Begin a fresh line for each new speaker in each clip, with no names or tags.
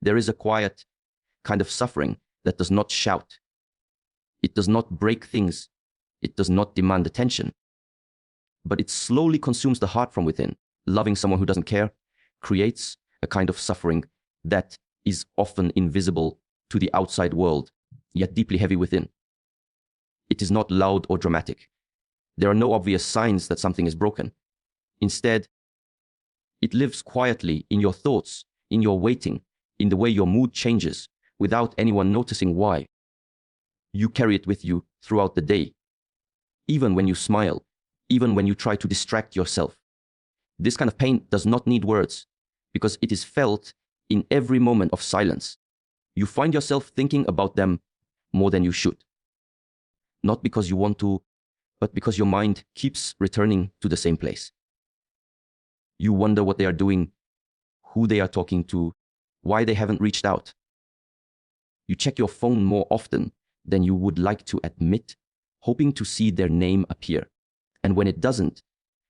There is a quiet kind of suffering that does not shout. It does not break things. It does not demand attention. But it slowly consumes the heart from within. Loving someone who doesn't care creates a kind of suffering that is often invisible to the outside world, yet deeply heavy within. It is not loud or dramatic. There are no obvious signs that something is broken. Instead, it lives quietly in your thoughts, in your waiting, in the way your mood changes, without anyone noticing why. You carry it with you throughout the day, even when you smile, even when you try to distract yourself. This kind of pain does not need words, because it is felt in every moment of silence. You find yourself thinking about them more than you should. Not because you want to, but because your mind keeps returning to the same place. You wonder what they are doing, who they are talking to, why they haven't reached out. You check your phone more often than you would like to admit, hoping to see their name appear. And when it doesn't,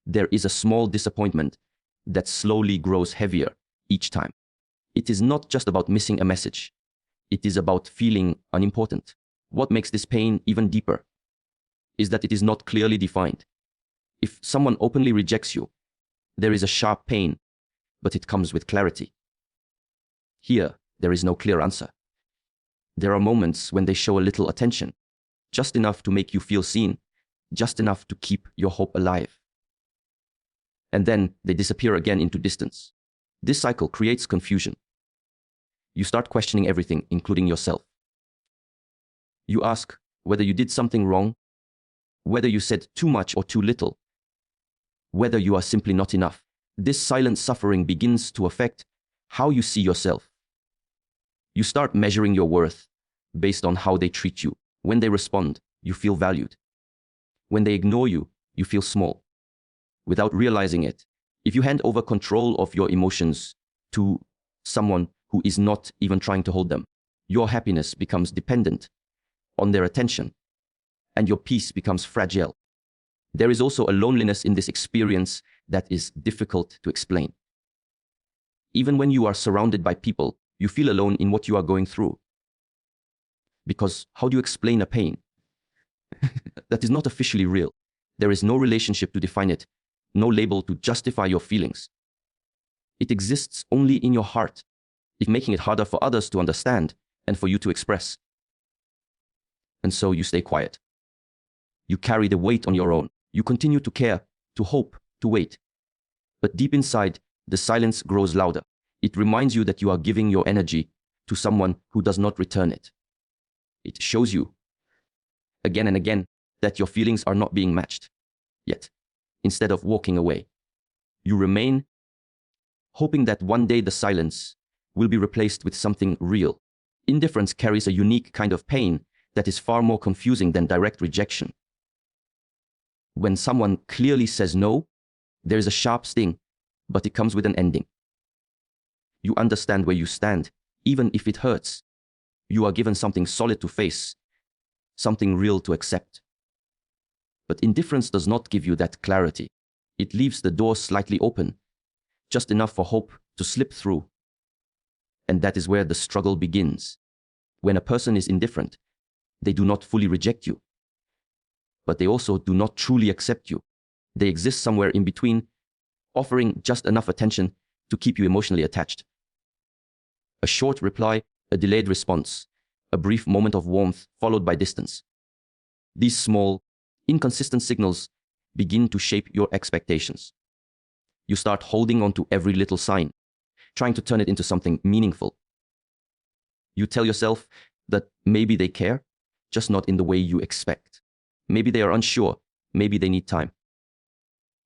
there is a small disappointment that slowly grows heavier each time. It is not just about missing a message. It is about feeling unimportant. What makes this pain even deeper is that it is not clearly defined. If someone openly rejects you, there is a sharp pain, but it comes with clarity. Here, there is no clear answer. There are moments when they show a little attention, just enough to make you feel seen, just enough to keep your hope alive. And then they disappear again into distance. This cycle creates confusion. You start questioning everything, including yourself. You ask whether you did something wrong, whether you said too much or too little, whether you are simply not enough. This silent suffering begins to affect how you see yourself. You start measuring your worth based on how they treat you. When they respond, you feel valued. When they ignore you, you feel small. Without realizing it, if you hand over control of your emotions to someone who is not even trying to hold them, your happiness becomes dependent on their attention, and your peace becomes fragile. There is also a loneliness in this experience that is difficult to explain. Even when you are surrounded by people, you feel alone in what you are going through. Because how do you explain a pain that is not officially real? There is no relationship to define it, no label to justify your feelings. It exists only in your heart, making it harder for others to understand and for you to express. And so you stay quiet. You carry the weight on your own. You continue to care, to hope, to wait. But deep inside, the silence grows louder. It reminds you that you are giving your energy to someone who does not return it. It shows you, again and again, that your feelings are not being matched. Yet, instead of walking away, you remain, hoping that one day the silence will be replaced with something real. Indifference carries a unique kind of pain that is far more confusing than direct rejection. When someone clearly says no, there is a sharp sting, but it comes with an ending. You understand where you stand, even if it hurts. You are given something solid to face, something real to accept. But indifference does not give you that clarity. It leaves the door slightly open, just enough for hope to slip through. And that is where the struggle begins. When a person is indifferent, they do not fully reject you, but they also do not truly accept you. They exist somewhere in between, offering just enough attention to keep you emotionally attached. A short reply, a delayed response, a brief moment of warmth followed by distance. These small, inconsistent signals begin to shape your expectations. You start holding on to every little sign, trying to turn it into something meaningful. You tell yourself that maybe they care, just not in the way you expect. Maybe they are unsure, maybe they need time.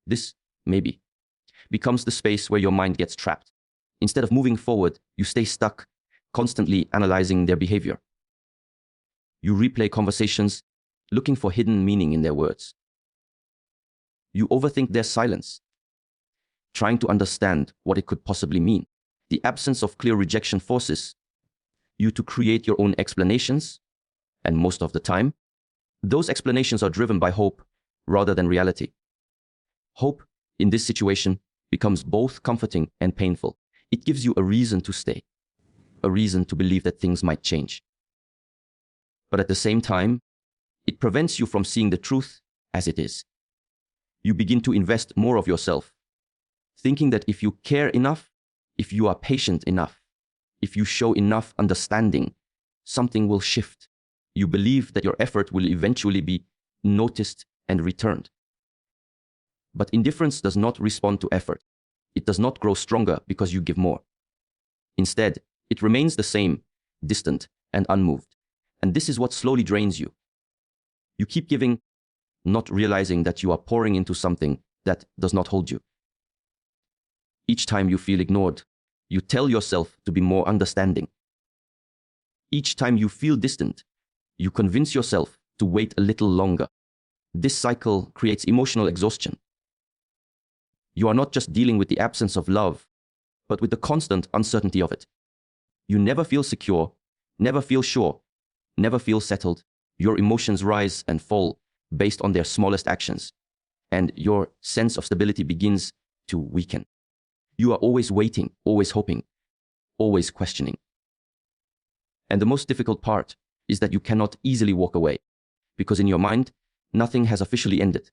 This, maybe, becomes the space where your mind gets trapped. Instead of moving forward, you stay stuck, constantly analyzing their behavior. You replay conversations, looking for hidden meaning in their words. You overthink their silence, trying to understand what it could possibly mean. The absence of clear rejection forces you to create your own explanations, and most of the time, those explanations are driven by hope rather than reality. Hope, in this situation, becomes both comforting and painful. It gives you a reason to stay, a reason to believe that things might change. But at the same time, it prevents you from seeing the truth as it is. You begin to invest more of yourself, thinking that if you care enough, if you are patient enough, if you show enough understanding, something will shift. You believe that your effort will eventually be noticed and returned. But indifference does not respond to effort. It does not grow stronger because you give more. Instead, it remains the same, distant and unmoved. And this is what slowly drains you. You keep giving, not realizing that you are pouring into something that does not hold you. Each time you feel ignored, you tell yourself to be more understanding. Each time you feel distant, you convince yourself to wait a little longer. This cycle creates emotional exhaustion. You are not just dealing with the absence of love, but with the constant uncertainty of it. You never feel secure, never feel sure, never feel settled. Your emotions rise and fall based on their smallest actions, and your sense of stability begins to weaken. You are always waiting, always hoping, always questioning. And the most difficult part is that you cannot easily walk away, because in your mind, nothing has officially ended.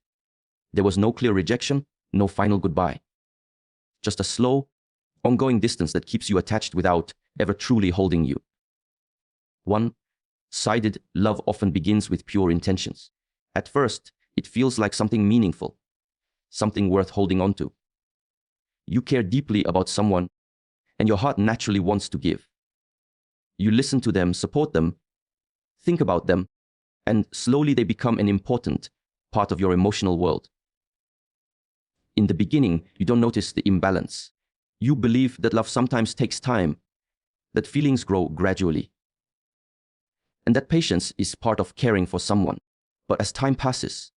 There was no clear rejection, no final goodbye. Just a slow, ongoing distance that keeps you attached without ever truly holding you. One-sided love often begins with pure intentions. At first, it feels like something meaningful, something worth holding on to. You care deeply about someone, and your heart naturally wants to give. You listen to them, support them, think about them, and slowly they become an important part of your emotional world. In the beginning, you don't notice the imbalance. You believe that love sometimes takes time, that feelings grow gradually, and that patience is part of caring for someone. But as time passes,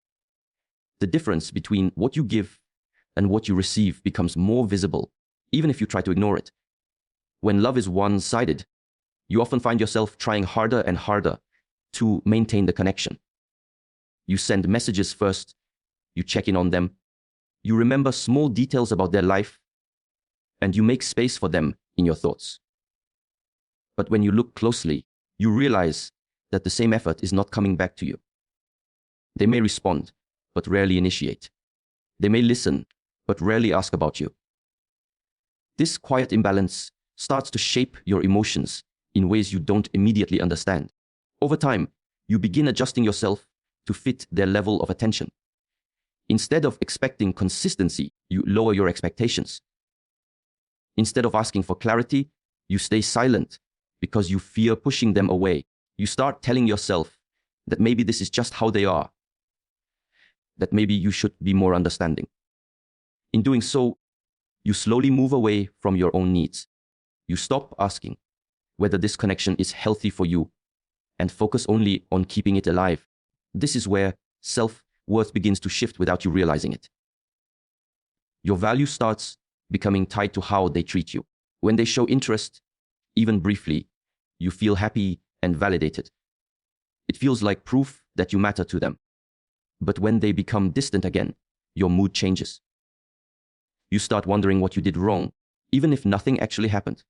the difference between what you give and what you receive becomes more visible, even if you try to ignore it. When love is one-sided, you often find yourself trying harder and harder to maintain the connection. You send messages first, you check in on them, you remember small details about their life, and you make space for them in your thoughts. But when you look closely, you realize that the same effort is not coming back to you. They may respond, but rarely initiate. They may listen, but rarely ask about you. This quiet imbalance starts to shape your emotions in ways you don't immediately understand. Over time, you begin adjusting yourself to fit their level of attention. Instead of expecting consistency, you lower your expectations. Instead of asking for clarity, you stay silent because you fear pushing them away. You start telling yourself that maybe this is just how they are, that maybe you should be more understanding. In doing so, you slowly move away from your own needs. You stop asking whether this connection is healthy for you and focus only on keeping it alive. This is where self-worth begins to shift without you realizing it. Your value starts becoming tied to how they treat you. When they show interest, even briefly, you feel happy and validated. It feels like proof that you matter to them. But when they become distant again, your mood changes. You start wondering what you did wrong, even if nothing actually happened.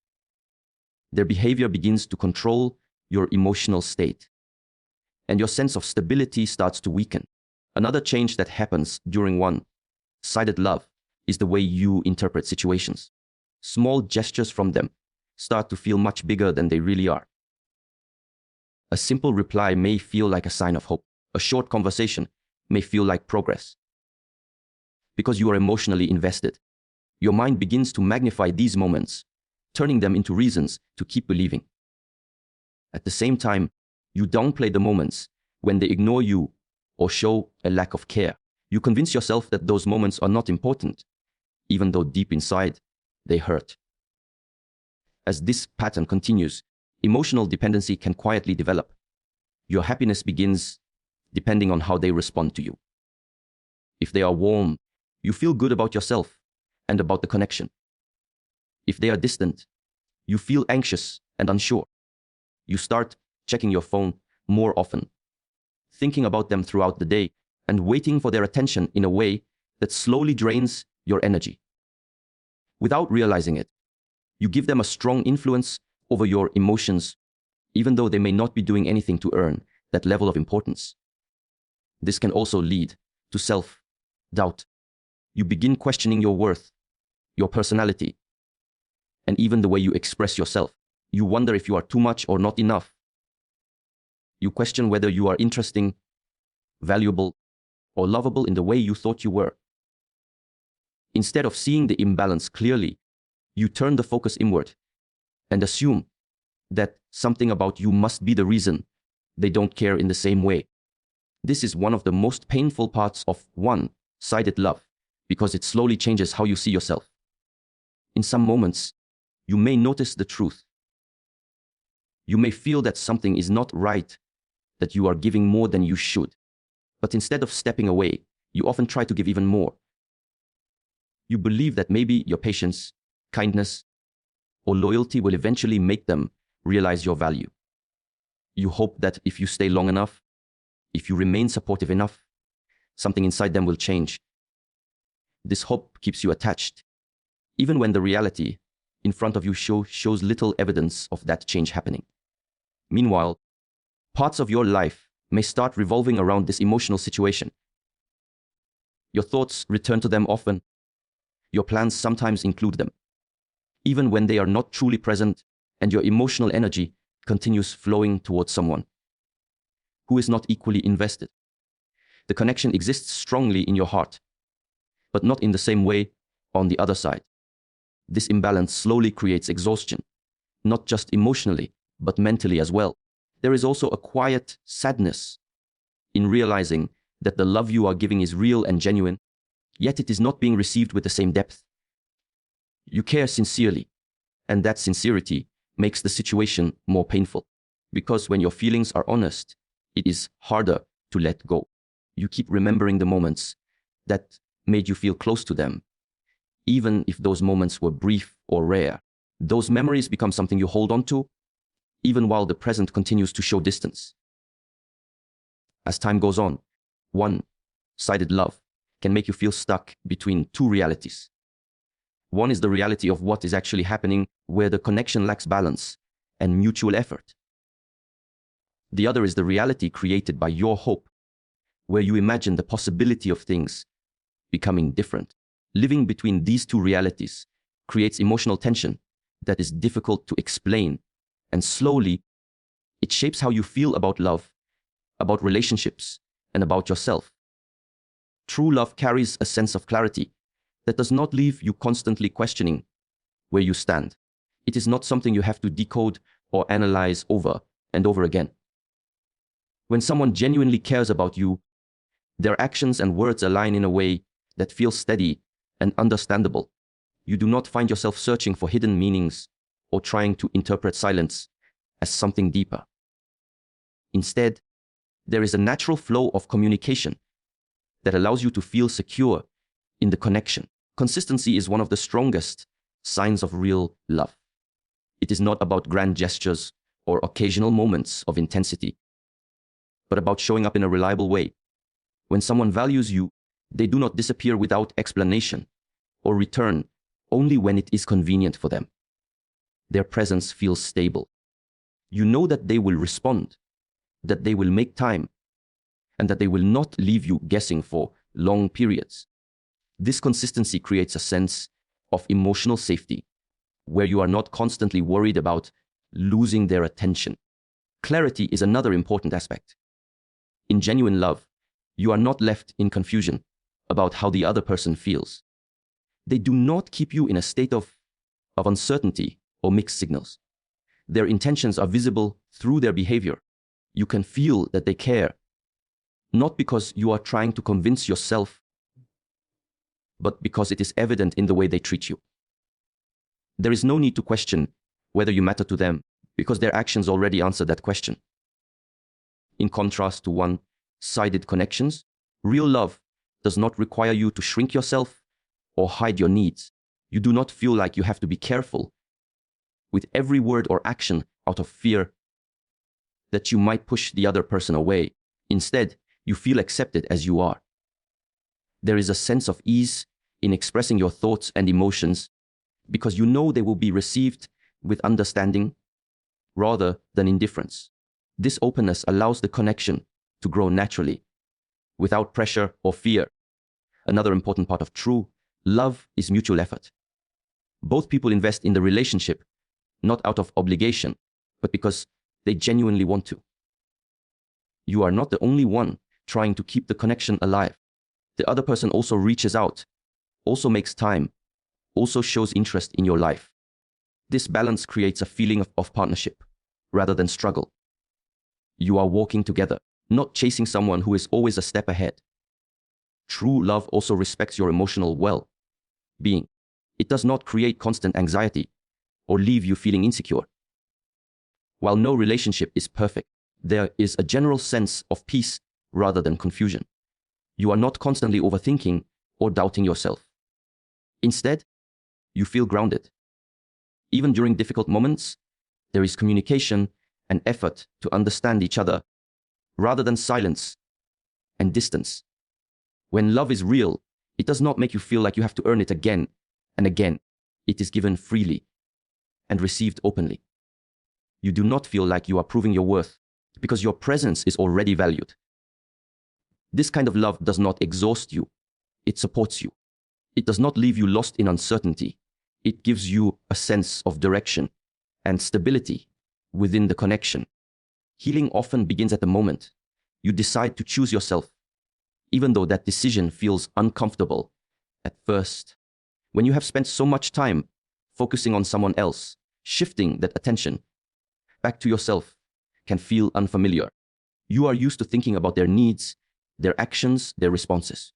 Their behavior begins to control your emotional state, and your sense of stability starts to weaken. Another change that happens during one-sided love is the way you interpret situations. Small gestures from them start to feel much bigger than they really are. A simple reply may feel like a sign of hope. A short conversation may feel like progress. Because you are emotionally invested, your mind begins to magnify these moments, turning them into reasons to keep believing. At the same time, you downplay the moments when they ignore you or show a lack of care. You convince yourself that those moments are not important, even though deep inside, they hurt. As this pattern continues, emotional dependency can quietly develop. Your happiness begins depending on how they respond to you. If they are warm, you feel good about yourself and about the connection. If they are distant, you feel anxious and unsure. You start checking your phone more often, thinking about them throughout the day, and waiting for their attention in a way that slowly drains your energy. Without realizing it, you give them a strong influence over your emotions, even though they may not be doing anything to earn that level of importance. This can also lead to self-doubt. You begin questioning your worth, your personality, and even the way you express yourself. You wonder if you are too much or not enough. You question whether you are interesting, valuable, or lovable in the way you thought you were. Instead of seeing the imbalance clearly, you turn the focus inward and assume that something about you must be the reason they don't care in the same way. This is one of the most painful parts of one-sided love, because it slowly changes how you see yourself. In some moments, you may notice the truth. You may feel that something is not right, that you are giving more than you should. But instead of stepping away, you often try to give even more. You believe that maybe your patience, kindness, or loyalty will eventually make them realize your value. You hope that if you stay long enough, if you remain supportive enough, something inside them will change. This hope keeps you attached, even when the reality in front of you shows little evidence of that change happening. Meanwhile, parts of your life may start revolving around this emotional situation. Your thoughts return to them often. Your plans sometimes include them, even when they are not truly present, and your emotional energy continues flowing towards someone who is not equally invested. The connection exists strongly in your heart, but not in the same way on the other side. This imbalance slowly creates exhaustion, not just emotionally, but mentally as well. There is also a quiet sadness in realizing that the love you are giving is real and genuine, yet it is not being received with the same depth. You care sincerely, and that sincerity makes the situation more painful, because when your feelings are honest, it is harder to let go. You keep remembering the moments that made you feel close to them, even if those moments were brief or rare. Those memories become something you hold on to, even while the present continues to show distance. As time goes on, one-sided love can make you feel stuck between two realities. One is the reality of what is actually happening, where the connection lacks balance and mutual effort. The other is the reality created by your hope, where you imagine the possibility of things becoming different. Living between these two realities creates emotional tension that is difficult to explain, and slowly, it shapes how you feel about love, about relationships, and about yourself. True love carries a sense of clarity that does not leave you constantly questioning where you stand. It is not something you have to decode or analyze over and over again. When someone genuinely cares about you, their actions and words align in a way that feels steady and understandable. You do not find yourself searching for hidden meanings or trying to interpret silence as something deeper. Instead, there is a natural flow of communication that allows you to feel secure in the connection. Consistency is one of the strongest signs of real love. It is not about grand gestures or occasional moments of intensity, but about showing up in a reliable way. When someone values you, they do not disappear without explanation or return only when it is convenient for them. Their presence feels stable. You know that they will respond, that they will make time, and that they will not leave you guessing for long periods. This consistency creates a sense of emotional safety, where you are not constantly worried about losing their attention. Clarity is another important aspect. In genuine love, you are not left in confusion about how the other person feels. They do not keep you in a state of uncertainty or mixed signals. Their intentions are visible through their behavior. You can feel that they care, not because you are trying to convince yourself, but because it is evident in the way they treat you. There is no need to question whether you matter to them, because their actions already answer that question. In contrast to one-sided connections, real love does not require you to shrink yourself or hide your needs. You do not feel like you have to be careful with every word or action out of fear that you might push the other person away. Instead, you feel accepted as you are. There is a sense of ease in expressing your thoughts and emotions because you know they will be received with understanding rather than indifference. This openness allows the connection to grow naturally, without pressure or fear. Another important part of true love is mutual effort. Both people invest in the relationship, not out of obligation, but because they genuinely want to. You are not the only one trying to keep the connection alive. The other person also reaches out, also makes time, also shows interest in your life. This balance creates a feeling of partnership rather than struggle. You are walking together, not chasing someone who is always a step ahead. True love also respects your emotional well-being. It does not create constant anxiety or leave you feeling insecure. While no relationship is perfect, there is a general sense of peace rather than confusion. You are not constantly overthinking or doubting yourself. Instead, you feel grounded. Even during difficult moments, there is communication and effort to understand each other rather than silence and distance. When love is real, it does not make you feel like you have to earn it again and again. It is given freely and received openly. You do not feel like you are proving your worth because your presence is already valued. This kind of love does not exhaust you. It supports you. It does not leave you lost in uncertainty. It gives you a sense of direction and stability within the connection. Healing often begins at the moment you decide to choose yourself, even though that decision feels uncomfortable at first. When you have spent so much time focusing on someone else, shifting that attention back to yourself can feel unfamiliar. You are used to thinking about their needs, their actions, their responses.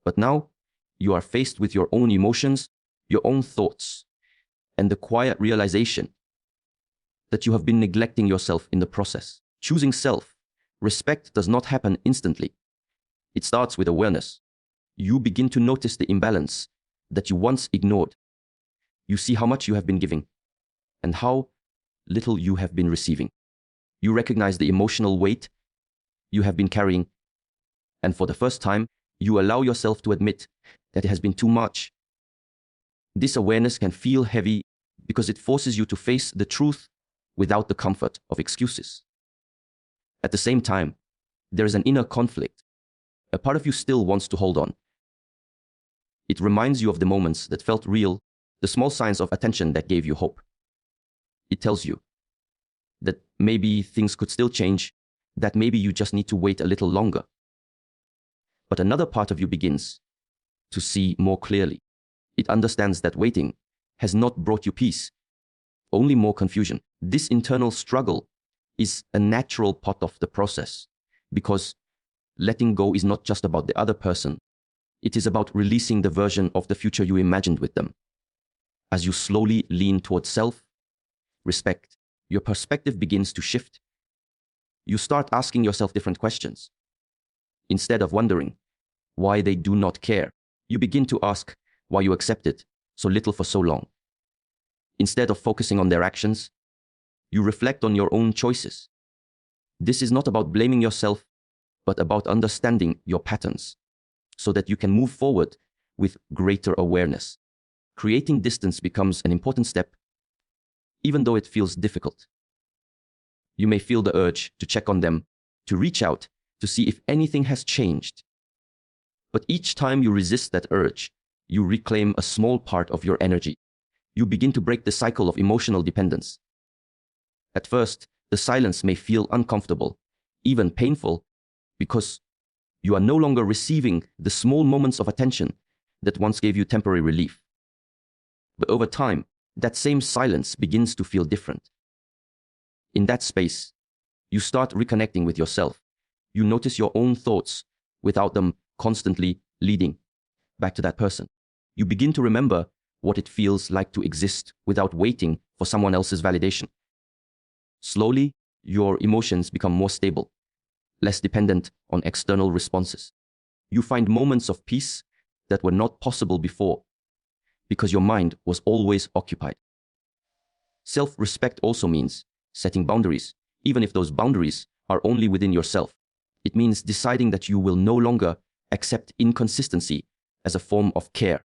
But now you are faced with your own emotions, your own thoughts, and the quiet realization that you have been neglecting yourself in the process. Choosing self-respect does not happen instantly. It starts with awareness. You begin to notice the imbalance that you once ignored. You see how much you have been giving and how little you have been receiving. You recognize the emotional weight you have been carrying, and for the first time, you allow yourself to admit that it has been too much. This awareness can feel heavy because it forces you to face the truth without the comfort of excuses. At the same time, there is an inner conflict. A part of you still wants to hold on. It reminds you of the moments that felt real, the small signs of attention that gave you hope. It tells you that maybe things could still change, that maybe you just need to wait a little longer. But another part of you begins to see more clearly. It understands that waiting has not brought you peace, only more confusion. This internal struggle is a natural part of the process, because letting go is not just about the other person. It is about releasing the version of the future you imagined with them. As you slowly lean towards self-respect, your perspective begins to shift. You start asking yourself different questions. Instead of wondering why they do not care, you begin to ask why you accepted so little for so long. Instead of focusing on their actions, you reflect on your own choices. This is not about blaming yourself, but about understanding your patterns so that you can move forward with greater awareness. Creating distance becomes an important step, even though it feels difficult. You may feel the urge to check on them, to reach out, to see if anything has changed. But each time you resist that urge, you reclaim a small part of your energy. You begin to break the cycle of emotional dependence. At first, the silence may feel uncomfortable, even painful, because you are no longer receiving the small moments of attention that once gave you temporary relief. But over time, that same silence begins to feel different. In that space, you start reconnecting with yourself. You notice your own thoughts without them constantly leading back to that person. You begin to remember what it feels like to exist without waiting for someone else's validation. Slowly, your emotions become more stable, less dependent on external responses. You find moments of peace that were not possible before because your mind was always occupied. Self-respect also means setting boundaries, even if those boundaries are only within yourself. It means deciding that you will no longer accept inconsistency as a form of care.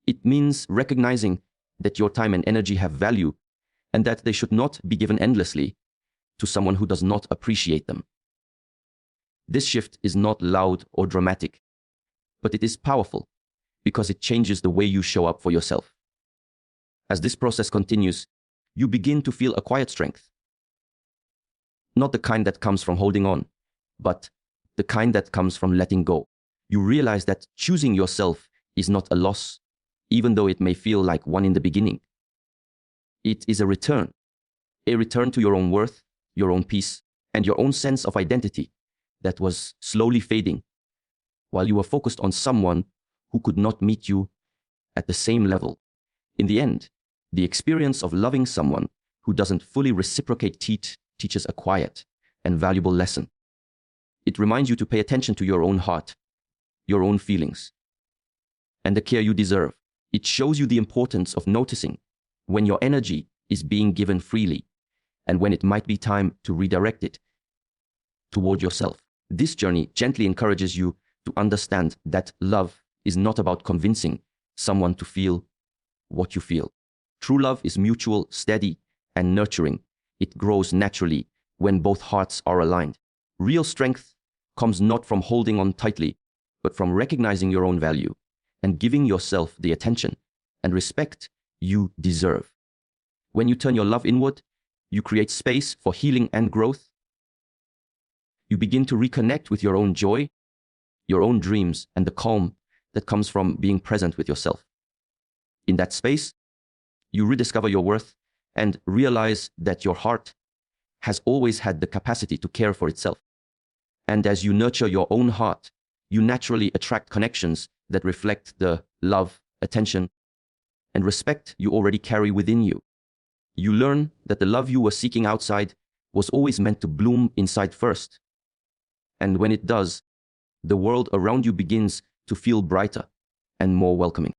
It means recognizing that your time and energy have value and that they should not be given endlessly to someone who does not appreciate them. This shift is not loud or dramatic, but it is powerful because it changes the way you show up for yourself. As this process continues, you begin to feel a quiet strength. Not the kind that comes from holding on, but the kind that comes from letting go. You realize that choosing yourself is not a loss, even though it may feel like one in the beginning. It is a return to your own worth, your own peace, and your own sense of identity that was slowly fading while you were focused on someone who could not meet you at the same level. In the end, the experience of loving someone who doesn't fully reciprocate teaches a quiet and valuable lesson. It reminds you to pay attention to your own heart, your own feelings, and the care you deserve. It shows you the importance of noticing when your energy is being given freely and when it might be time to redirect it toward yourself. This journey gently encourages you to understand that love is not about convincing someone to feel what you feel. True love is mutual, steady, and nurturing. It grows naturally when both hearts are aligned. Real strength comes not from holding on tightly, but from recognizing your own value and giving yourself the attention and respect you deserve. When you turn your love inward, you create space for healing and growth. You begin to reconnect with your own joy, your own dreams, and the calm that comes from being present with yourself. In that space, you rediscover your worth and realize that your heart has always had the capacity to care for itself. And as you nurture your own heart, you naturally attract connections that reflect the love, attention, and respect you already carry within you. You learn that the love you were seeking outside was always meant to bloom inside first. And when it does, the world around you begins to feel brighter and more welcoming.